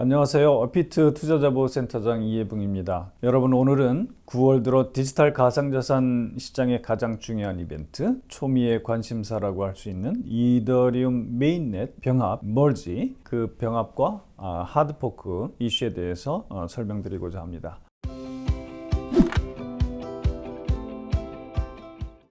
안녕하세요. 어피트 투자자보호센터장 이해붕입니다. 여러분, 오늘은 9월 들어 디지털 가상자산 시장의 가장 중요한 이벤트, 초미의 관심사라고 할 수 있는 이더리움 메인넷 병합, 머지, 그 병합과 하드포크 이슈에 대해서 설명드리고자 합니다.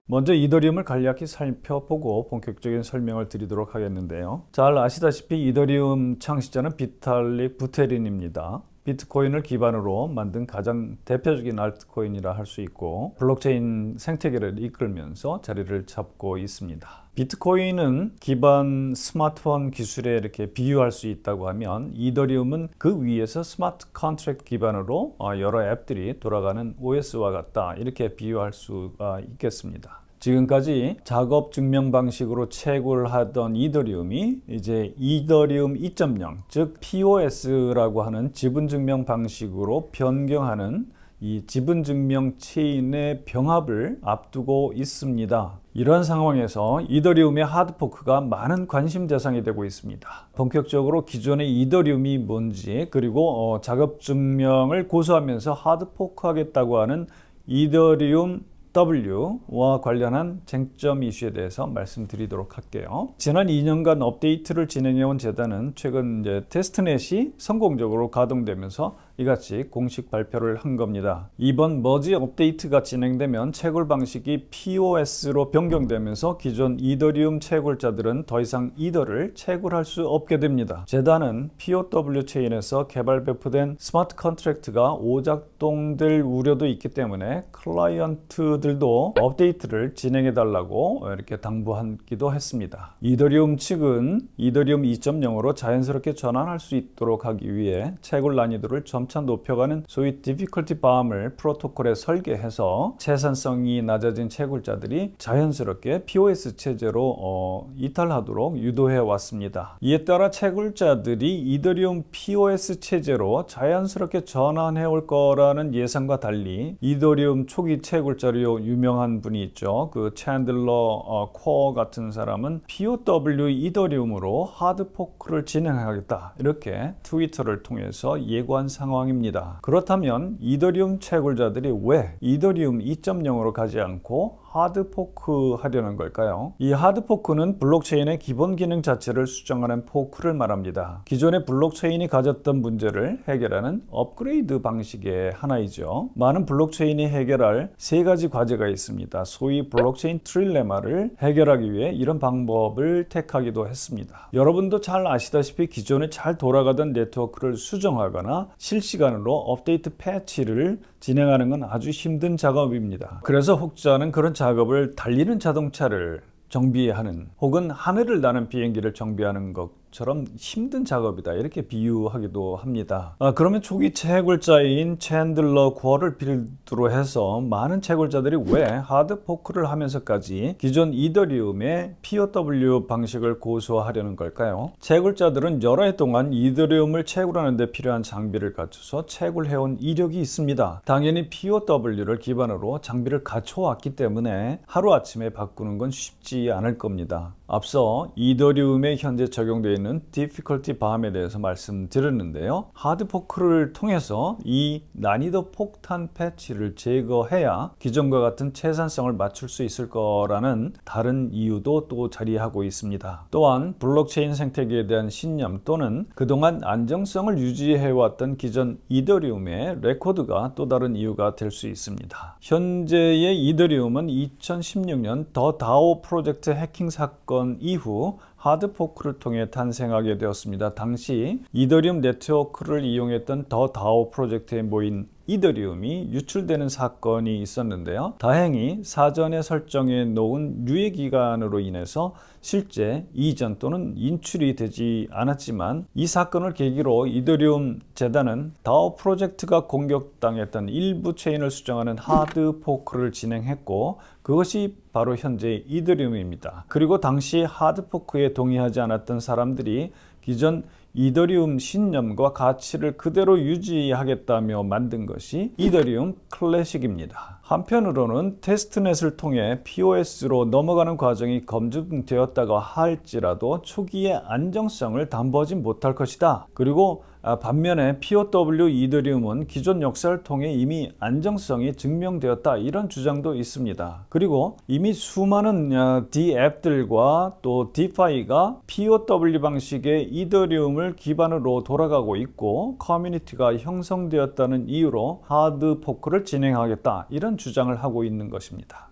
먼저 이더리움을 간략히 살펴보고 본격적인 설명을 드리도록 하겠는데요. 잘 아시다시피 이더리움 창시자는 비탈릭 부테린입니다. 비트코인을 기반으로 만든 가장 대표적인 알트코인이라 할 수 있고 블록체인 생태계를 이끌면서 자리를 잡고 있습니다. 비트코인은 기반 스마트폰 기술에 이렇게 비유할 수 있다고 하면 이더리움은 그 위에서 스마트 컨트랙트 기반으로 여러 앱들이 돌아가는 OS와 같다, 이렇게 비유할 수가 있겠습니다. 지금까지 작업 증명 방식으로 채굴을 하던 이더리움이 이제 이더리움 2.0, 즉 POS라고 하는 지분 증명 방식으로 변경하는 이 지분 증명 체인의 병합을 앞두고 있습니다. 이런 상황에서 이더리움의 하드포크가 많은 관심 대상이 되고 있습니다. 본격적으로 기존의 이더리움이 뭔지, 그리고 작업 증명을 고수하면서 하드포크하겠다고 하는 이더리움 W와 관련한 쟁점 이슈에 대해서 말씀드리도록 할게요. 지난 2년간 업데이트를 진행해온 재단은 최근 테스트넷이 성공적으로 가동되면서 이같이 공식 발표를 한 겁니다. 이번 머지 업데이트가 진행되면 채굴 방식이 POS로 변경되면서 기존 이더리움 채굴자들은 더 이상 이더를 채굴할 수 없게 됩니다. 재단은 POW 체인에서 개발 배포된 스마트 컨트랙트가 오작동될 우려도 있기 때문에 클라이언트들도 업데이트를 진행해 달라고 이렇게 당부하기도 했습니다. 이더리움 측은 이더리움 2.0으로 자연스럽게 전환할 수 있도록 하기 위해 채굴 난이도를 점차 높여가는 소위 difficulty bomb을 프로토콜에 설계해서 채산성이 낮아진 채굴자들이 자연스럽게 POS 체제로 이탈하도록 유도해 왔습니다. 이에 따라 채굴자들이 이더리움 POS 체제로 자연스럽게 전환해 올 거라는 예상과 달리 이더리움 초기 채굴자로 유명한 분이 있죠. 그 챈들러 코어 같은 사람은 POW 이더리움으로 하드포크를 진행하겠다, 이렇게 트위터를 통해서 예고한 상황입니다. 그렇다면 이더리움 채굴자들이 왜 이더리움 2.0으로 가지 않고 하드포크 하려는 걸까요? 이 하드포크는 블록체인의 기본 기능 자체를 수정하는 포크를 말합니다. 기존의 블록체인이 가졌던 문제를 해결하는 업그레이드 방식의 하나이죠. 많은 블록체인이 해결할 세 가지 과제가 있습니다. 소위 블록체인 트릴레마를 해결하기 위해 이런 방법을 택하기도 했습니다. 여러분도 잘 아시다시피 기존에 잘 돌아가던 네트워크를 수정하거나 실시간으로 업데이트 패치를 진행하는 건 아주 힘든 작업입니다. 그래서 혹자는 그런 작업을 달리는 자동차를 정비하는, 혹은 하늘을 나는 비행기를 정비하는 것처럼 힘든 작업이다, 이렇게 비유하기도 합니다. 그러면 초기 채굴자인 챈들러 코어를 필두로 해서 많은 채굴자들이 왜 하드포크를 하면서까지 기존 이더리움의 POW 방식을 고수하려는 걸까요? 채굴자들은 여러 해 동안 이더리움을 채굴하는 데 필요한 장비를 갖춰서 채굴해온 이력이 있습니다. 당연히 POW를 기반으로 장비를 갖춰왔기 때문에 하루아침에 바꾸는 건 쉽지 않을 겁니다. 앞서 이더리움에 현재 적용되어 있는 difficulty bomb에 대해서 말씀드렸는데요. 하드포크를 통해서 이 난이도 폭탄 패치를 제거해야 기존과 같은 채산성을 맞출 수 있을 거라는 다른 이유도 또 자리하고 있습니다. 또한 블록체인 생태계에 대한 신념 또는 그동안 안정성을 유지해왔던 기존 이더리움의 레코드가 또 다른 이유가 될 수 있습니다. 현재의 이더리움은 2016년 더 다오 프로젝트 해킹 사건 이후 하드포크를 통해 탄생하게 되었습니다. 당시 이더리움 네트워크를 이용했던 더 다오 프로젝트에 모인 이더리움이 유출되는 사건이 있었는데요. 다행히 사전에 설정해 놓은 유예 기간으로 인해서 실제 이전 또는 인출이 되지 않았지만, 이 사건을 계기로 이더리움 재단은 다오 프로젝트가 공격당했던 일부 체인을 수정하는 하드포크를 진행했고, 그것이 바로 현재 이더리움입니다. 그리고 당시 하드포크에 동의하지 않았던 사람들이 기존 이더리움 신념과 가치를 그대로 유지하겠다며 만든 것이 이더리움 클래식입니다. 한편으로는 테스트넷을 통해 POS로 넘어가는 과정이 검증되었다고 할지라도 초기의 안정성을 담보하지 못할 것이다. 그리고 반면에 POW 이더리움은 기존 역사를 통해 이미 안정성이 증명되었다, 이런 주장도 있습니다. 그리고 이미 수많은 DApp들과 또 DeFi가 POW 방식의 이더리움을 기반으로 돌아가고 있고 커뮤니티가 형성되었다는 이유로 하드 포크를 진행하겠다, 이런 주장을 하고 있는 것입니다.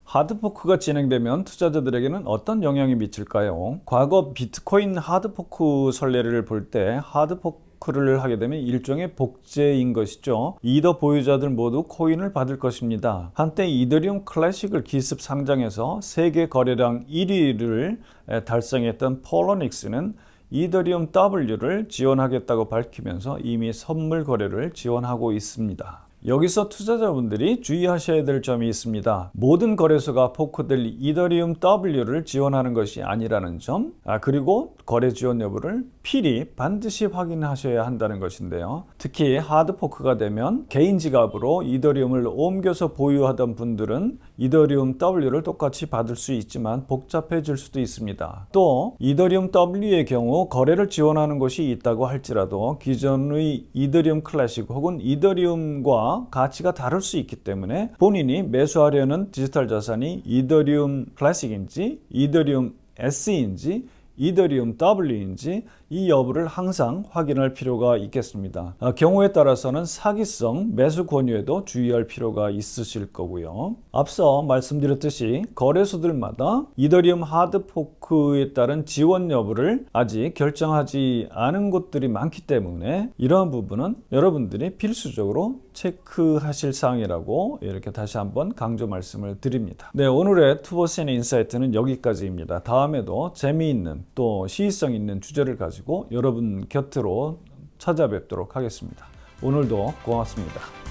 하드포크가 진행되면 투자자들에게는 어떤 영향이 미칠까요? 과거 비트코인 하드포크 선례를 볼 때 하드포크를 하게 되면 일종의 복제인 것이죠. 이더 보유자들 모두 코인을 받을 것입니다. 한때 이더리움 클래식을 기습 상장해서 세계 거래량 1위를 달성했던 폴로닉스는 이더리움 W를 지원하겠다고 밝히면서 이미 선물 거래를 지원하고 있습니다. 여기서 투자자분들이 주의하셔야 될 점이 있습니다. 모든 거래소가 포크될 이더리움 W를 지원하는 것이 아니라는 점, 그리고 거래 지원 여부를 필히 반드시 확인하셔야 한다는 것인데요. 특히 하드 포크가 되면 개인 지갑으로 이더리움을 옮겨서 보유하던 분들은 이더리움 W를 똑같이 받을 수 있지만 복잡해질 수도 있습니다. 또 이더리움 W의 경우 거래를 지원하는 곳이 있다고 할지라도 기존의 이더리움 클래식 혹은 이더리움과 가치가 다를 수 있기 때문에 본인이 매수하려는 디지털 자산이 이더리움 클래식인지 이더리움 S인지 이더리움 W인지 이 여부를 항상 확인할 필요가 있겠습니다. 경우에 따라서는 사기성 매수 권유에도 주의할 필요가 있으실 거고요. 앞서 말씀드렸듯이 거래소들마다 이더리움 하드포크에 따른 지원 여부를 아직 결정하지 않은 곳들이 많기 때문에 이러한 부분은 여러분들이 필수적으로 체크하실 사항이라고 이렇게 다시 한번 강조 말씀을 드립니다. 네, 오늘의 투버센 인사이트는 여기까지입니다. 다음에도 재미있는 또 시의성 있는 주제를 가지고 여러분 곁으로 찾아뵙도록 하겠습니다. 오늘도 고맙습니다.